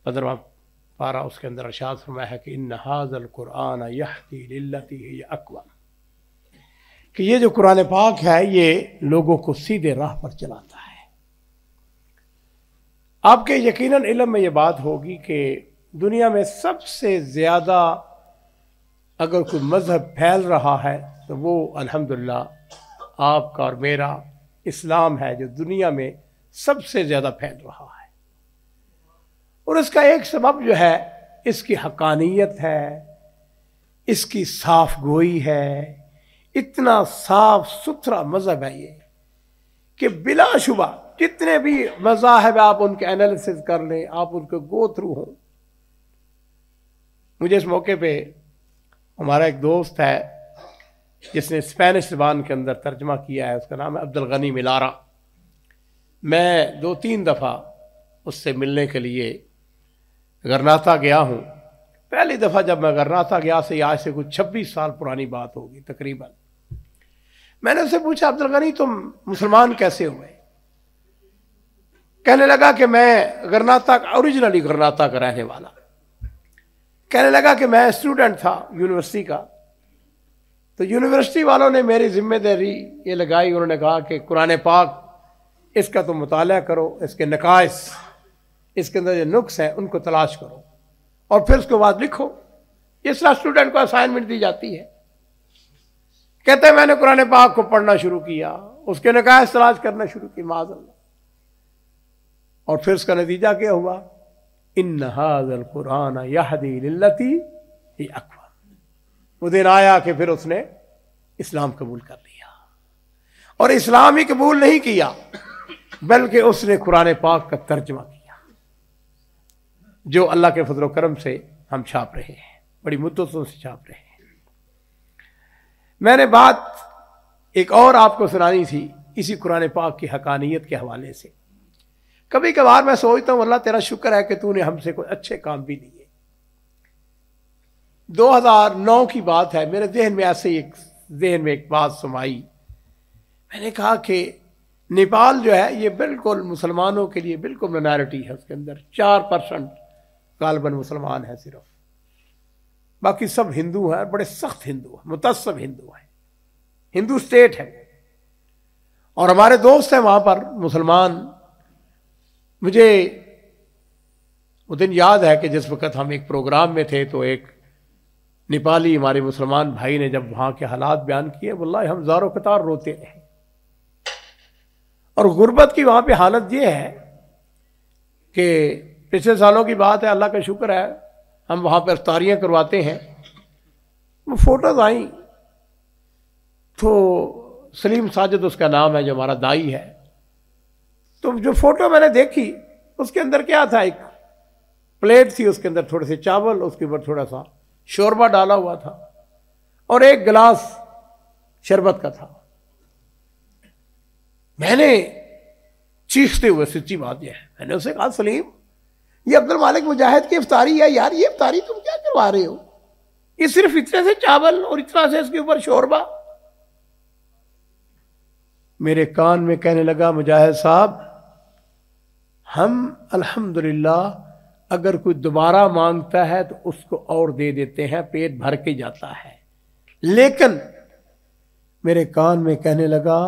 15वां पारा, उसके अंदर इरशाद फरमाया है कि इन्न हाज़ल कुरआन यहदी लिल्लती हिय अक़वम, कि ये जो कुरान पाक है ये लोगों को सीधे राह पर चलाता है। आपके यकीनन इल्म में ये बात होगी कि दुनिया में सबसे ज़्यादा अगर कोई मज़हब फैल रहा है तो वो अल्हम्दुलिल्लाह आपका और मेरा इस्लाम है, जो दुनिया में सबसे ज़्यादा फैल रहा है। और इसका एक सबब जो है इसकी हक़ानियत है, इसकी साफ गोई है। इतना साफ सुथरा मज़हब है ये कि बिलाशुबा जितने भी मज़ाहिब आप उनके एनालिसिस कर लें, आप उनके गो थ्रू हों। मुझे इस मौके पे हमारा एक दोस्त है जिसने स्पेनिश ज़बान के अंदर तर्जमा किया है, उसका नाम है अब्दुल गनी मिलारा। मैं 2-3 दफ़ा उससे मिलने के लिए गरनाता गया हूँ। पहली दफ़ा जब मैं गरनाता गया से आज से कुछ 26 साल पुरानी बात होगी तकरीबन। मैंने उससे पूछा, अब्दुल गनी तुम मुसलमान कैसे हुए? कहने लगा कि मैं गरनाता ओरिजिनली गरनाता का रहने वाला। कहने लगा कि मैं स्टूडेंट था यूनिवर्सिटी का, तो यूनिवर्सिटी वालों ने मेरी जिम्मेदारी ये लगाई, उन्होंने कहा कि कुरान पाक इसका तुम मुताला करो, इसके नकाइस, इसके अंदर जो नुक्स हैं उनको तलाश करो और फिर उसके बाद लिखो। इस तरह स्टूडेंट को असाइनमेंट दी जाती है। कहते हैं मैंने कुरान पाक को पढ़ना शुरू किया, उसके नकाइस तलाश करना शुरू की माज़अल्लाह, और फिर उसका नतीजा क्या हुआ? इन्न हाज़ल कुरान यहदी लिल्लती हिय अक़वम। वो दिन आया कि फिर उसने इस्लाम कबूल कर लिया, और इस्लाम ही कबूल नहीं किया बल्कि उसने कुरान पाक का तर्जमा किया, जो अल्लाह के फजल करम से हम छाप रहे हैं, बड़ी मुद्दतों से छाप रहे हैं। मैंने बात एक और आपको सुनानी थी इसी कुरान पाक की हक़ानियत के हवाले से। कभी कभार मैं सोचता हूँ अल्लाह तेरा शुक्र है कि तूने हमसे कोई अच्छे काम भी लिए। 2009 की बात है, मेरे ज़हन में एक बात समाई। मैंने कहा कि नेपाल जो है ये बिल्कुल मुसलमानों के लिए बिल्कुल माइनॉरिटी है, उसके अंदर 4% गालबन मुसलमान है सिर्फ, बाकी सब हिंदू हैं, बड़े सख्त हिंदू हैं, मुतस्सब हिंदू हैं, हिंदू स्टेट है। और हमारे दोस्त हैं वहाँ पर मुसलमान। मुझे वो दिन याद है कि जिस वक़्त हम एक प्रोग्राम में थे तो एक नेपाली हमारे मुसलमान भाई ने जब वहाँ के हालात बयान किए, वल्लाहि हम ज़ारो कतार रोते रहे। और गुर्बत की वहाँ पे हालत ये है कि पिछले सालों की बात है, अल्लाह का शुक्र है हम वहाँ पर इफ्तारियाँ करवाते हैं। वो फ़ोटोज़ आई तो सलीम साजिद उसका नाम है, जो हमारा दाई है। तो जो फ़ोटो मैंने देखी उसके अंदर क्या था, एक प्लेट थी, उसके अंदर थोड़े से चावल, उसके ऊपर थोड़ा सा शोरबा डाला हुआ था और एक गिलास शरबत का था। मैंने चीखते हुए, सच्ची बात यह है, मैंने उसे कहा सलीम ये अब्दुल मालिक मुजाहिद की इफ्तारी है यार, ये इफ्तारी तुम क्या करवा रहे हो? ये सिर्फ इतने से चावल और इतना से इसके ऊपर शोरबा। मेरे कान में कहने लगा, मुजाहिद साहब हम अल्हम्दुलिल्लाह अगर कोई दोबारा मांगता है तो उसको और दे देते हैं, पेट भर के जाता है। लेकिन मेरे कान में कहने लगा,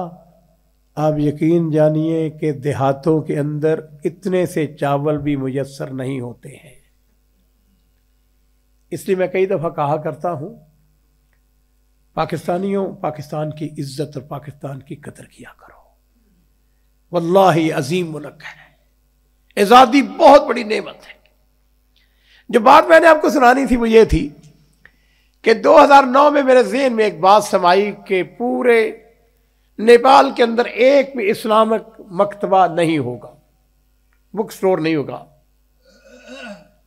आप यकीन जानिए कि देहातों के अंदर इतने से चावल भी मुयस्सर नहीं होते हैं। इसलिए मैं कई दफ़ा कहा करता हूँ, पाकिस्तानियों, पाकिस्तान की इज्जत और पाकिस्तान की कदर किया करो। वल्लाही अजीम मुल्क है, आज़ादी बहुत बड़ी नेमत है। जो बात मैंने आपको सुनानी थी वो ये थी कि 2009 में मेरे ज़हन में एक बात समाई कि पूरे नेपाल के अंदर एक भी इस्लामिक मकतबा नहीं होगा, बुक स्टोर नहीं होगा।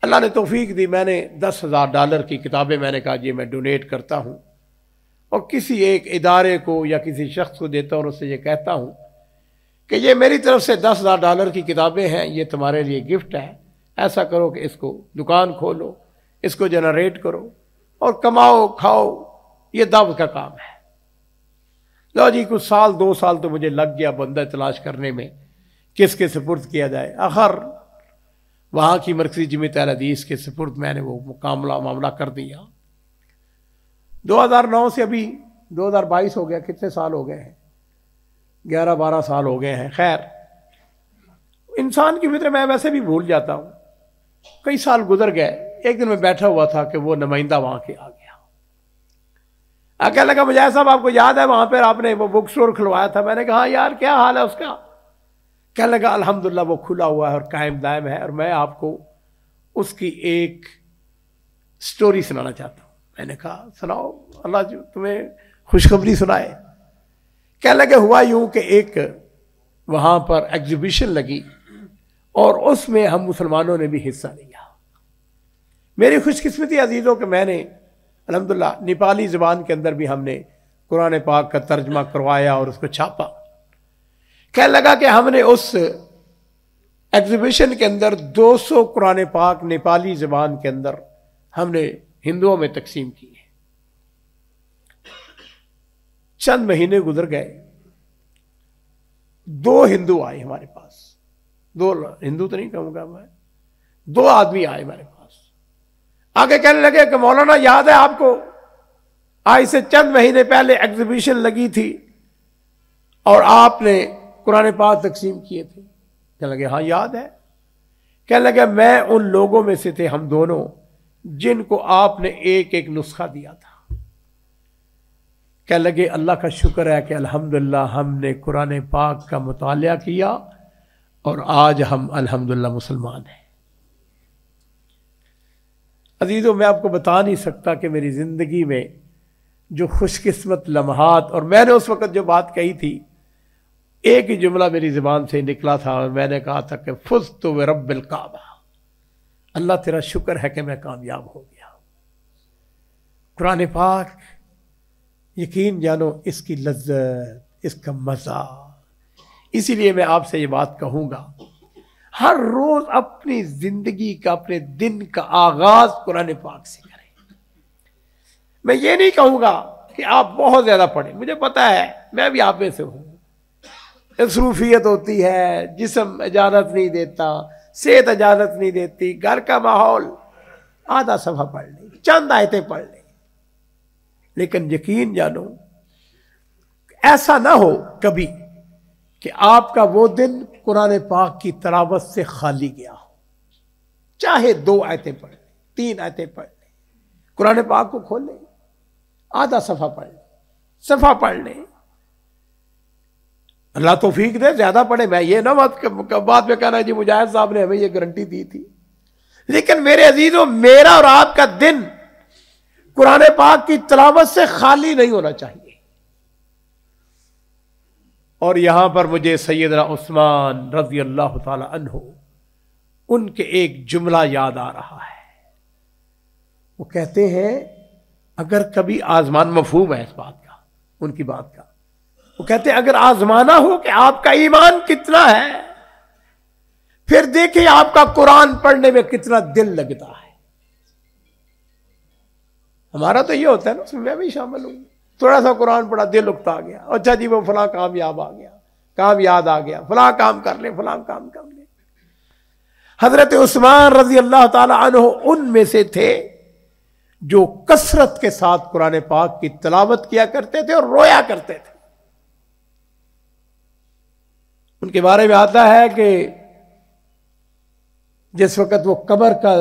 अल्लाह ने तौफीक दी, मैंने $10,000 की किताबें मैंने कहा ये मैं डोनेट करता हूँ और किसी एक इदारे को या किसी शख्स को देता हूँ और उससे ये कहता हूँ कि ये मेरी तरफ से $10,000 की किताबें हैं, ये तुम्हारे लिए गिफ्ट है। ऐसा करो कि इसको दुकान खोलो, इसको जनरेट करो और कमाओ खाओ, ये दावत का काम है। लो जी, कुछ साल 2 साल तो मुझे लग गया बंदा तलाश करने में किसके सुपुर्द किया जाए। आखिर وہاں کی مرکزی جمعیت اہل حدیث کے سپرد میں نے وہ معاملہ کر دیا۔ 2009 سے ابھی 2022 ہو گیا، کتنے سال ہو گئے ہیں؟ 11-12 سال ہو گئے ہیں۔ خیر، انسان کی فطرت میں ویسے بھی بھول جاتا ہوں، کئی سال گزر گئے۔ ایک دن میں بیٹھا ہوا تھا کہ وہ نمائندہ وہاں کے آ گیا، کہنے لگا مجاہد صاحب آپ کو یاد ہے وہاں پر آپ نے وہ بک سٹور کھلوایا تھا؟ میں نے کہا یار کیا حال ہے اس کا؟ کہنے لگا الحمدللہ وہ کھلا ہوا ہے اور قائم دائم ہے، اور میں آپ کو اس کی ایک سٹوری سنانا چاہتا ہوں۔ میں نے کہا سناؤ، اللہ جو تمہیں خوشخبری سنائے۔ کہنے لگے ہوا یوں کہ ایک وہاں پر ایگزیبیشن لگی اور اس میں ہم مسلمانوں نے بھی حصہ لیا۔ میری خوش قسمتی عزیزوں کہ میں نے الحمدللہ نیپالی زبان کے اندر بھی ہم نے قرآن پاک کا ترجمہ کروایا اور اس کو چھاپا۔ کہنے لگا کہ ہم نے اس ایگزیبیشن کے اندر 200 قرآن پاک نیپالی زبان کے اندر ہم نے ہندوؤں میں تقسیم کی ہے۔ چند مہینے گزر گئے، 2 ہندو آئے ہمارے پاس، 2 ہندو تو نہیں کہوں گا میں، 2 آدمی آئے ہمارے پاس، آگے کہنے لگے کہ مولانا یاد ہے آپ کو آج سے چند مہینے پہلے ایگزیبیشن لگی تھی اور آپ نے قرآن پاک تقسیم کیے تھے؟ کہنے لگے ہاں یاد ہے۔ کہنے لگے میں ان لوگوں میں سے تھے ہم دونوں جن کو آپ نے ایک ایک نسخہ دیا تھا۔ کہنے لگے اللہ کا شکر ہے کہ الحمدللہ ہم نے قرآن پاک کا مطالعہ کیا اور آج ہم الحمدللہ مسلمان ہیں۔ عزیزوں میں آپ کو بتا نہیں سکتا کہ میری زندگی میں جو خوش قسمت لمحات، اور میں نے اس وقت جو بات کہی تھی ایک ہی جملہ میری زبان سے نکلا تھا اور میں نے کہا تھا کہ فزت برب الکعبہ، اللہ تیرا شکر ہے کہ میں کامیاب ہو گیا۔ قرآن پاک یقین جانو اس کی لذت، اس کا مزہ، اسی لیے میں آپ سے یہ بات کہوں گا ہر روز اپنی زندگی کا، اپنے دن کا آغاز قرآن پاک سے کریں۔ میں یہ نہیں کہوں گا کہ آپ بہت زیادہ پڑھیں، مجھے پتا ہے میں بھی آپ میں سے ہوں، مصروفیت ہوتی ہے، جسم اجازت نہیں دیتا، صحت اجازت نہیں دیتی، گھر کا ماحول، آدھا صفحہ پڑھ لیں، چند آیتیں پڑھ لیں، لیکن یقین جانو ایسا نہ ہو کبھی کہ آپ کا وہ دن قرآن پاک کی تلاوت سے خالی گیا ہو۔ چاہے 2 آیتیں پڑھ لیں، 3 آیتیں پڑھ لیں، قرآن پاک کو کھول لیں، آدھا صفحہ پڑھ لیں، صفحہ پڑھ لیں، اللہ توفیق دے زیادہ پڑھے۔ میں یہ نہ بات میں کہنا جی مجاہد صاحب نے ہمیں یہ گارنٹی دی تھی، لیکن میرے عزیزوں میرا اور آپ کا دن قرآن پاک کی تلاوت سے خالی نہیں ہونا چاہیے۔ اور یہاں پر مجھے سیدنا عثمان رضی اللہ تعالی عنہ ان کے ایک جملہ یاد آ رہا ہے۔ وہ کہتے ہیں اگر کبھی آزمان، مفہوم ہے اس بات کا، ان کی بات کا، وہ کہتے ہیں اگر آزمانا ہو کہ آپ کا ایمان کتنا ہے، پھر دیکھیں آپ کا قرآن پڑھنے میں کتنا دل لگتا ہے۔ ہمارا تو یہ ہوتا ہے نا، اس میں میں بھی شامل ہوں، تھوڑا سا قرآن پڑھا دل اکتا گیا، اچھا جی وہ فلاں کامیاب آ گیا، کام یاد آ گیا، فلاں کام کر لیں، فلاں کام کر لیں۔ حضرت عثمان رضی اللہ تعالی عنہ ان میں سے تھے جو کثرت کے ساتھ قرآن پاک کی تلاوت کیا کرتے تھے اور رویا کرتے تھے۔ ان کے بارے میں آتا ہے کہ جس وقت وہ قبر کا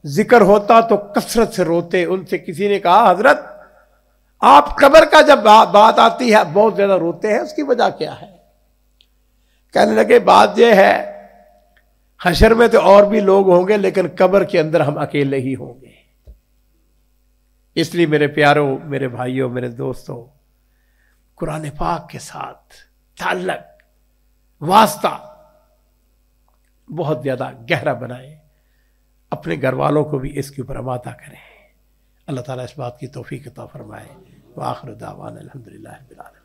ذکر ہوتا تو کثرت سے روتے۔ ان سے کسی نے کہا حضرت آپ قبر کا جب بات آتی ہے بہت زیادہ روتے ہیں، اس کی وجہ کیا ہے؟ کہنے لگے بات یہ ہے حشر میں تو اور بھی لوگ ہوں گے لیکن قبر کے اندر ہم اکیلے ہی ہوں گے۔ اس لیے میرے پیاروں، میرے بھائیوں، میرے دوستوں، قرآن پاک کے ساتھ تعلق، واسطہ بہت زیادہ گہرا بنائیں، اپنے گھر والوں کو بھی اس کے اوپر آمادہ کریں۔ اللہ تعالیٰ اس بات کی توفیق عطا فرمائے۔ وآخر دعوانا الحمدللہ رب العالمین۔